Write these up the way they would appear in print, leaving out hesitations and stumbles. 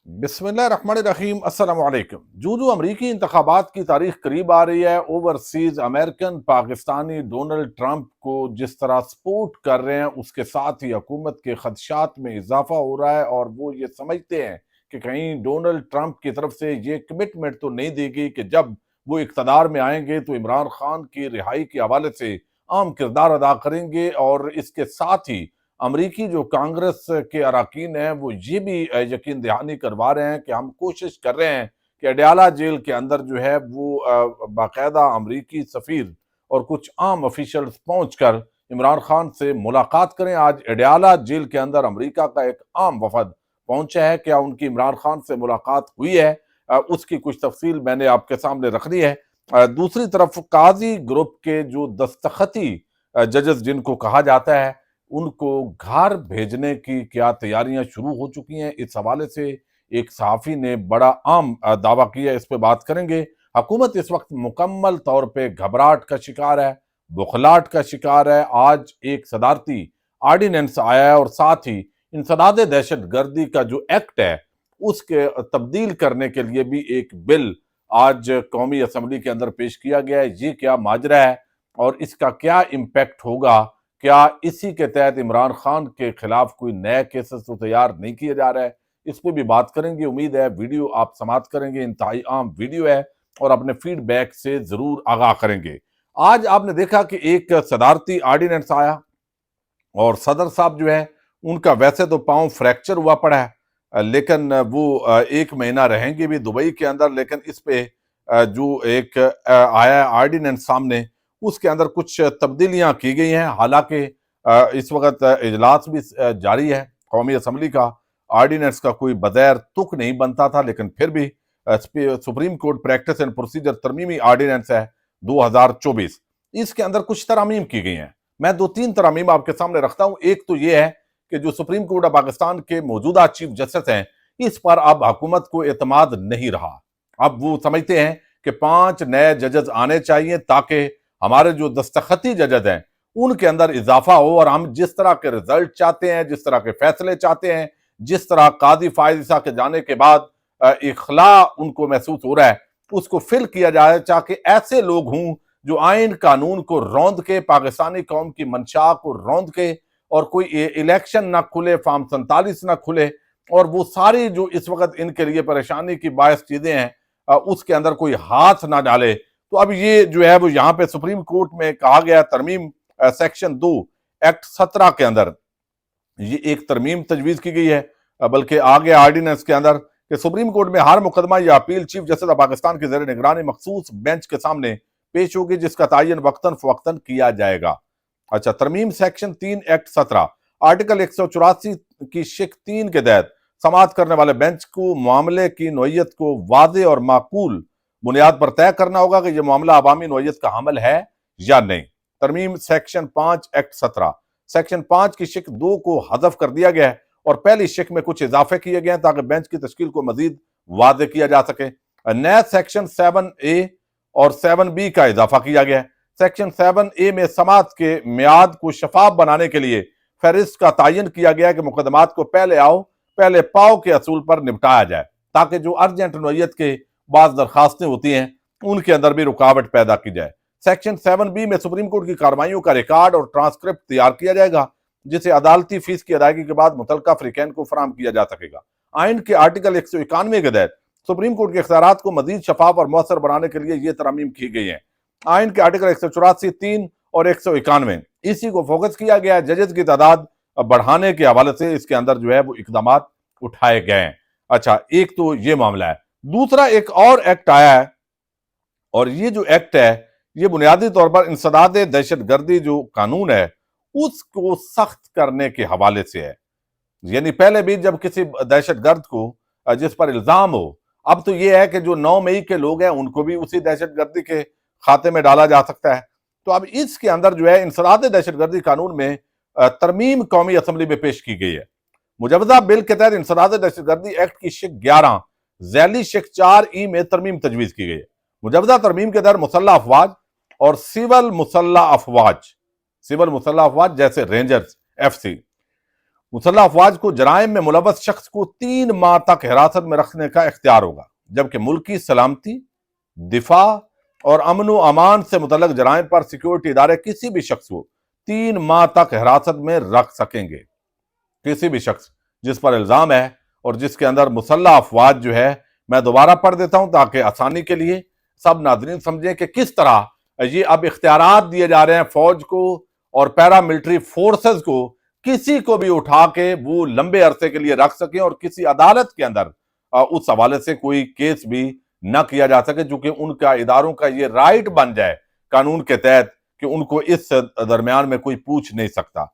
بسم اللہ الرحمن الرحیم۔ السلام علیکم۔ جو امریکی انتخابات کی تاریخ قریب آ رہی ہے، overseas American Pakistani Donald Trump کو جس طرح سپورٹ کر رہے ہیں، اس کے ساتھ ہی حکومت کے خدشات میں اضافہ ہو رہا ہے، اور وہ یہ سمجھتے ہیں کہ کہیں ڈونلڈ ٹرمپ کی طرف سے یہ کمٹمنٹ تو نہیں دے گی کہ جب وہ اقتدار میں آئیں گے تو عمران خان کی رہائی کے حوالے سے اہم کردار ادا کریں گے، اور اس کے ساتھ ہی امریکی جو کانگریس کے اراکین ہیں وہ یہ بھی یقین دہانی کروا رہے ہیں کہ ہم کوشش کر رہے ہیں کہ اڈیالہ جیل کے اندر جو ہے وہ باقاعدہ امریکی سفیر اور کچھ عام افیشلز پہنچ کر عمران خان سے ملاقات کریں۔ آج اڈیالہ جیل کے اندر امریکہ کا ایک عام وفد پہنچا ہے، کیا ان کی عمران خان سے ملاقات ہوئی ہے؟ اس کی کچھ تفصیل میں نے آپ کے سامنے رکھ دی ہے۔ دوسری طرف قاضی گروپ کے جو دستخطی ججز جن کو کہا جاتا ہے، ان کو گھر بھیجنے کی کیا تیاریاں شروع ہو چکی ہیں؟ اس حوالے سے ایک صحافی نے بڑا عام دعویٰ کیا، اس پہ بات کریں گے۔ حکومت اس وقت مکمل طور پہ گھبراہٹ کا شکار ہے، بخلاہٹ کا شکار ہے۔ آج ایک صدارتی آرڈیننس آیا ہے، اور ساتھ ہی انسداد دہشت گردی کا جو ایکٹ ہے اس کے تبدیل کرنے کے لیے بھی ایک بل آج قومی اسمبلی کے اندر پیش کیا گیا ہے۔ یہ کیا ماجرا ہے اور اس کا کیا امپیکٹ ہوگا؟ کیا اسی کے تحت عمران خان کے خلاف کوئی نئے کیسز تو تیار نہیں کیا جا رہا ہے؟ اس پہ بھی بات کریں گے۔ امید ہے ویڈیو آپ سماعت کریں گے، انتہائی عام ویڈیو ہے، اور اپنے فیڈ بیک سے ضرور آگاہ کریں گے۔ آج آپ نے دیکھا کہ ایک صدارتی آرڈیننس آیا، اور صدر صاحب جو ہے ان کا ویسے تو پاؤں فریکچر ہوا پڑا ہے، لیکن وہ ایک مہینہ رہیں گے بھی دبئی کے اندر، لیکن اس پہ جو ایک آیا آرڈیننس سامنے، اس کے اندر کچھ تبدیلیاں کی گئی ہیں۔ حالانکہ اس وقت اجلاس بھی جاری ہے قومی اسمبلی کا، آرڈیننس کا کوئی بغیر تک نہیں بنتا تھا، لیکن پھر بھی Supreme Court practice and procedure ترمیمی آرڈیننس ہے 2024، اس کے اندر کچھ ترامیم کی گئی ہیں۔ میں دو تین ترامیم آپ کے سامنے رکھتا ہوں۔ ایک تو یہ ہے کہ جو سپریم کورٹ آف پاکستان کے موجودہ چیف جسٹس ہیں، اس پر اب حکومت کو اعتماد نہیں رہا۔ اب وہ سمجھتے ہیں کہ 5 نئے ججز آنے چاہیے تاکہ ہمارے جو دستخطی ججز ہیں ان کے اندر اضافہ ہو، اور ہم جس طرح کے رزلٹ چاہتے ہیں، جس طرح کے فیصلے چاہتے ہیں، جس طرح قاضی فائز عیسیٰ کے جانے کے بعد اخلاء ان کو محسوس ہو رہا ہے، اس کو فل کیا جائے، تاکہ ایسے لوگ ہوں جو آئین قانون کو روند کے، پاکستانی قوم کی منشا کو روند کے، اور کوئی الیکشن نہ کھلے، فارم 47 نہ کھلے، اور وہ ساری جو اس وقت ان کے لیے پریشانی کی باعث چیزیں ہیں اس کے اندر کوئی ہاتھ نہ ڈالے۔ تو اب یہ جو ہے وہ یہاں پہ سپریم کورٹ میں کہا گیا ترمیم سیکشن 2 ایکٹ 17 کے اندر یہ ایک ترمیم تجویز کی گئی ہے، بلکہ آگے آرڈیننس کے اندر کہ سپریم کورٹ میں ہر مقدمہ یا appeal chief justice of Pakistan کی زیر نگرانی مخصوص بینچ کے سامنے پیش ہوگی، جس کا تعین وقتاً فوقتاً کیا جائے گا۔ اچھا، ترمیم سیکشن 3 ایکٹ 17 آرٹیکل 184 کی شق 3 کے تحت سماعت کرنے والے بینچ کو معاملے کی نوعیت کو واضح اور معقول بنیاد پر طے کرنا ہوگا کہ یہ معاملہ عوامی نوعیت کا حامل ہے یا نہیں۔ ترمیم سیکشن 5 ایکٹ 17 سیکشن 5 کی شق 2 کو حذف کر دیا گیا ہے، اور پہلی شق میں کچھ اضافے کیے گئے ہیں تاکہ بینچ کی تشکیل کو مزید واضح کیا جا سکے۔ نئے سیکشن 7A اور 7B کا اضافہ کیا گیا ہے۔ سیکشن 7A میں سماعت کے میعاد کو شفاف بنانے کے لیے فہرست کا تعین کیا گیا ہے کہ مقدمات کو پہلے آؤ پہلے پاؤ کے اصول پر نپٹایا جائے، تاکہ جو ارجنٹ نوعیت کے بعض درخواستیں ہوتی ہیں ان کے اندر بھی رکاوٹ پیدا کی جائے۔ سیکشن 7B میں سپریم کورٹ کی کارروائیوں کا ریکارڈ اور ٹرانسکرپٹ تیار کیا جائے گا، جسے عدالتی فیس کی ادائیگی کے بعد متعلقہ فریقین کو فراہم کیا جا سکے گا۔ آئین کے آرٹیکل 191 کے تحت سپریم کورٹ کے اختیارات کو مزید شفاف اور مؤثر بنانے کے لیے یہ ترامیم کی گئی ہیں۔ آئین کے آرٹیکل 184 3 اور 191 اسی کو فوکس کیا گیا ہے۔ ججز کی تعداد بڑھانے کے حوالے سے اس کے اندر جو ہے وہ اقدامات اٹھائے گئے ہیں۔ اچھا، ایک تو یہ معاملہ ہے۔ دوسرا ایک اور ایکٹ آیا ہے، اور یہ جو ایکٹ ہے یہ بنیادی طور پر انسداد دہشت گردی جو قانون ہے اس کو سخت کرنے کے حوالے سے ہے۔ یعنی پہلے بھی جب کسی دہشت گرد کو جس پر الزام ہو، اب تو یہ ہے کہ جو 9 مئی کے لوگ ہیں ان کو بھی اسی دہشت گردی کے کھاتے میں ڈالا جا سکتا ہے۔ تو اب اس کے اندر جو ہے انسداد دہشت گردی قانون میں ترمیم قومی اسمبلی میں پیش کی گئی ہے۔ مجوزہ بل کے تحت انسداد دہشت گردی ایکٹ کی شق 11 ذیلی شق 4E میں ترمیم تجویز کی گئی ہے۔ مجوزہ ترمیم کے تحت مسلح افواج اور سول مسلح افواج جیسے رینجرز FC مسلح افواج کو جرائم میں ملوث شخص کو 3 ماہ تک حراست میں رکھنے کا اختیار ہوگا، جبکہ ملکی سلامتی، دفاع اور امن و امان سے متعلق جرائم پر سیکیورٹی ادارے کسی بھی شخص کو 3 ماہ تک حراست میں رکھ سکیں گے۔ کسی بھی شخص جس پر الزام ہے اور جس کے اندر مسلح افواج جو ہے، میں دوبارہ پڑھ دیتا ہوں تاکہ آسانی کے لیے سب ناظرین سمجھیں کہ کس طرح یہ اب اختیارات دیے جا رہے ہیں فوج کو اور پیراملٹری فورسز کو، کسی کو بھی اٹھا کے وہ لمبے عرصے کے لیے رکھ سکیں اور کسی عدالت کے اندر اس حوالے سے کوئی کیس بھی نہ کیا جا سکے، چونکہ ان کا اداروں کا یہ رائٹ بن جائے قانون کے تحت کہ ان کو اس درمیان میں کوئی پوچھ نہیں سکتا۔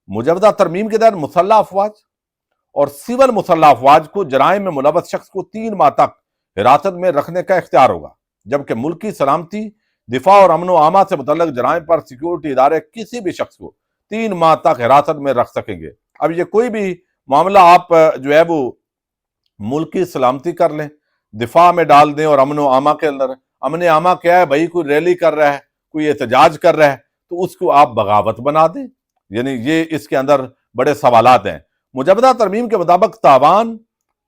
مجوزہ ترمیم کے تحت مسلح افواج اور سول مسلح افواج کو جرائم میں ملوث شخص کو 3 ماہ تک حراست میں رکھنے کا اختیار ہوگا، جبکہ ملکی سلامتی، دفاع اور امن و امان سے متعلق جرائم پر سیکیورٹی ادارے کسی بھی شخص کو 3 ماہ تک حراست میں رکھ سکیں گے۔ اب یہ کوئی بھی معاملہ آپ جو ہے وہ ملکی سلامتی کر لیں، دفاع میں ڈال دیں اور امن و امان کے اندر، امن امان کیا ہے بھائی؟ کوئی ریلی کر رہا ہے، کوئی احتجاج کر رہا ہے تو اس کو آپ بغاوت بنا دیں، یعنی یہ اس کے اندر بڑے سوالات ہیں۔ مجوزہ ترمیم کے مطابق تاوان،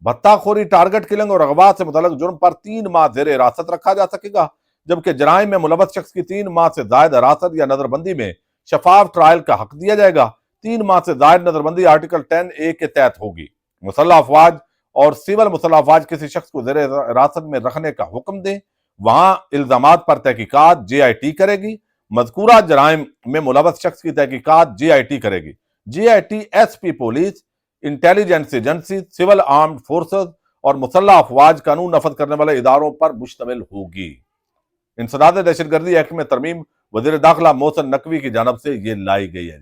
بھتہ خوری، ٹارگٹ کلنگ اور اغوا سے متعلق جرم پر 3 ماہ زیر حراست رکھا جا سکے گا، جبکہ جرائم میں ملوث شخص کی 3 ماہ سے زائد حراست یا نظر بندی میں شفاف ٹرائل کا حق دیا جائے گا۔ 3 ماہ سے زائد نظر بندی آرٹیکل 10A کے تحت ہوگی۔ مسلح افواج اور سول مسلح افواج کسی شخص کو زیر حراست میں رکھنے کا حکم دیں، وہاں الزامات پر تحقیقات JIT کرے گی۔ مذکورہ جرائم میں ملوث شخص کی تحقیقات JIT کرے گی۔ JIT SP police, intelligence agency, civil armed forces اور مسلح افواج قانون نافذ کرنے والے اداروں پر مشتمل ہوگی۔ انسداد دہشت گردی ایکٹ میں ترمیم وزیر داخلہ محسن نقوی کی جانب سے یہ لائی گئی ہے۔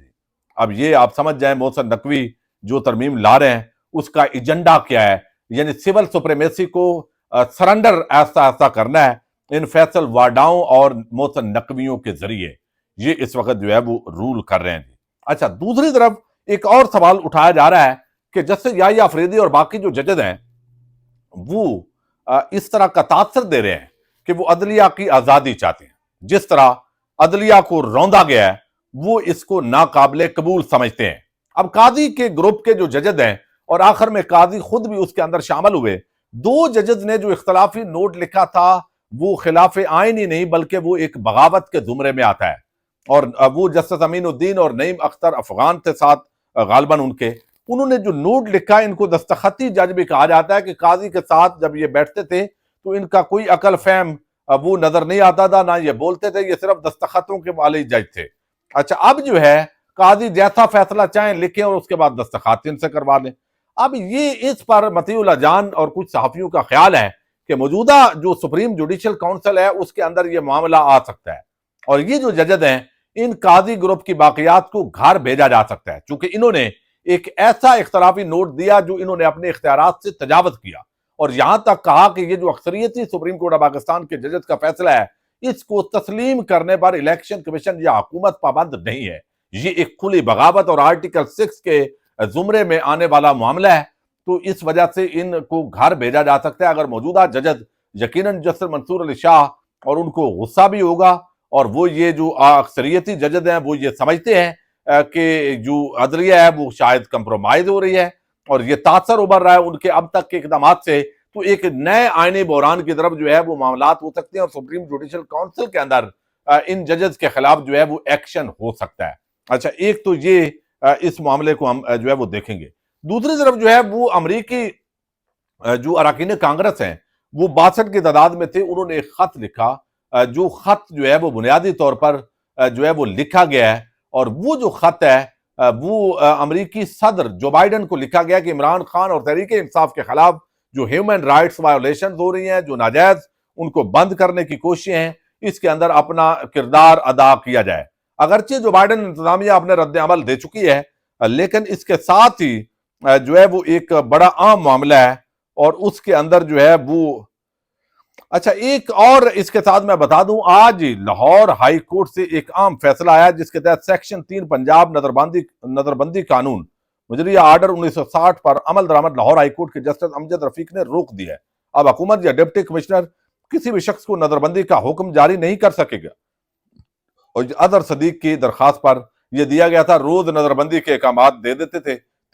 اب یہ آپ سمجھ جائیں محسن نقوی جو ترمیم لا رہے ہیں اس کا ایجنڈا کیا ہے، یعنی سول سپریمیسی کو سرنڈر ایسا ایسا کرنا ہے ان فیصل واڈاؤں اور محسن نقویوں کے ذریعے، یہ اس وقت جو ہے وہ رول کر رہے ہیں۔ اچھا، دوسری طرف ایک اور سوال اٹھایا جا رہا ہے کہ جسٹس یحییٰ آفریدی اور باقی جو ججز ہیں وہ اس طرح کا تاثر دے رہے ہیں کہ وہ عدلیہ کی آزادی چاہتے ہیں، جس طرح عدلیہ کو روندا گیا ہے وہ اس کو ناقابل قبول سمجھتے ہیں۔ اب قاضی کے گروپ کے جو ججز ہیں اور آخر میں قاضی خود بھی اس کے اندر شامل ہوئے، 2 ججز نے جو اختلافی نوٹ لکھا تھا وہ خلاف آئین ہی نہیں بلکہ وہ ایک بغاوت کے زمرے میں آتا ہے، اور وہ جسٹس امین الدین اور نعیم اختر افغان کے ساتھ غالباً انہوں نے جو نوٹ لکھا، ان کو دستخطی جج بھی کہا جاتا ہے کہ قاضی کے ساتھ جب یہ بیٹھتے تھے تو ان کا کوئی عقل فہم وہ نظر نہیں آتا تھا، نہ یہ بولتے تھے، یہ صرف دستخطوں کے والے جج تھے۔ اچھا، اب جو ہے قاضی جیسا فیصلہ چاہیں لکھیں اور اس کے بعد دستخط ان سے کروا لیں۔ اب یہ اس پر مطیع اللہ جان اور کچھ صحافیوں کا خیال ہے کہ موجودہ جو سپریم جوڈیشل کونسل ہے اس کے اندر یہ معاملہ آ سکتا ہے، اور یہ جو ججز ہیں ان قاضی گروپ کی باقیات کو گھر بھیجا جا سکتا ہے، چونکہ انہوں نے ایک ایسا اختلافی نوٹ دیا جو انہوں نے اپنے اختیارات سے تجاوز کیا، اور یہاں تک کہا کہ یہ جو اکثریتی سپریم کورٹ آف پاکستان کے ججز کا فیصلہ ہے اس کو تسلیم کرنے پر الیکشن کمیشن یا حکومت پابند نہیں ہے، یہ ایک کھلی بغاوت اور آرٹیکل 6 کے زمرے میں آنے والا معاملہ ہے، تو اس وجہ سے ان کو گھر بھیجا جا سکتا ہے۔ اگر موجودہ ججز یقیناً جسٹس منصور علی شاہ اور ان کو غصہ بھی ہوگا، اور وہ یہ جو اکثریتی ججز ہیں وہ یہ سمجھتے ہیں کہ جو عدلیہ ہے وہ شاید کمپرومائز ہو رہی ہے اور یہ تاثر ابھر رہا ہے ان کے اب تک کے اقدامات سے، تو ایک نئے آئینی بحران کی طرف جو ہے وہ معاملات ہو سکتے ہیں، اور سپریم جوڈیشل کونسل کے اندر ان ججز کے خلاف جو ہے وہ ایکشن ہو سکتا ہے۔ اچھا، ایک تو یہ اس معاملے کو ہم جو ہے وہ دیکھیں گے۔ دوسری طرف جو ہے وہ امریکی جو اراکین کانگریس ہیں وہ 62 کی تعداد میں تھے، انہوں نے ایک خط لکھا، جو خط جو ہے وہ بنیادی طور پر جو ہے وہ لکھا گیا ہے، اور وہ جو خط ہے وہ امریکی صدر جو بائیڈن کو لکھا گیا کہ عمران خان اور تحریک انصاف کے خلاف جو ہیومن رائٹس وائولیشن ہو رہی ہیں، جو ناجائز ان کو بند کرنے کی کوششیں ہیں، اس کے اندر اپنا کردار ادا کیا جائے۔ اگرچہ جو بائیڈن انتظامیہ اپنے رد عمل دے چکی ہے، لیکن اس کے ساتھ ہی جو ہے وہ ایک بڑا عام معاملہ ہے، اور اس کے اندر جو ہے وہ اچھا ایک اور اس کے ساتھ میں بتا دوں، آج لاہور ہائی کورٹ سے ایک عام فیصلہ آیا جس کے تحت سیکشن 3 پنجاب نظر بندی قانون مجریہ آرڈر 1960 پر عمل درآمد لاہور ہائی کورٹ کے جسٹس امجد رفیق نے روک دیا ہے۔ اب حکومت یا ڈپٹی کمشنر کسی بھی شخص کو نظر بندی کا حکم جاری نہیں کر سکے گا، اور اظہر صدیق کی درخواست پر یہ دیا گیا تھا، روز نظر بندی کے احکامات دے دیتے تھے،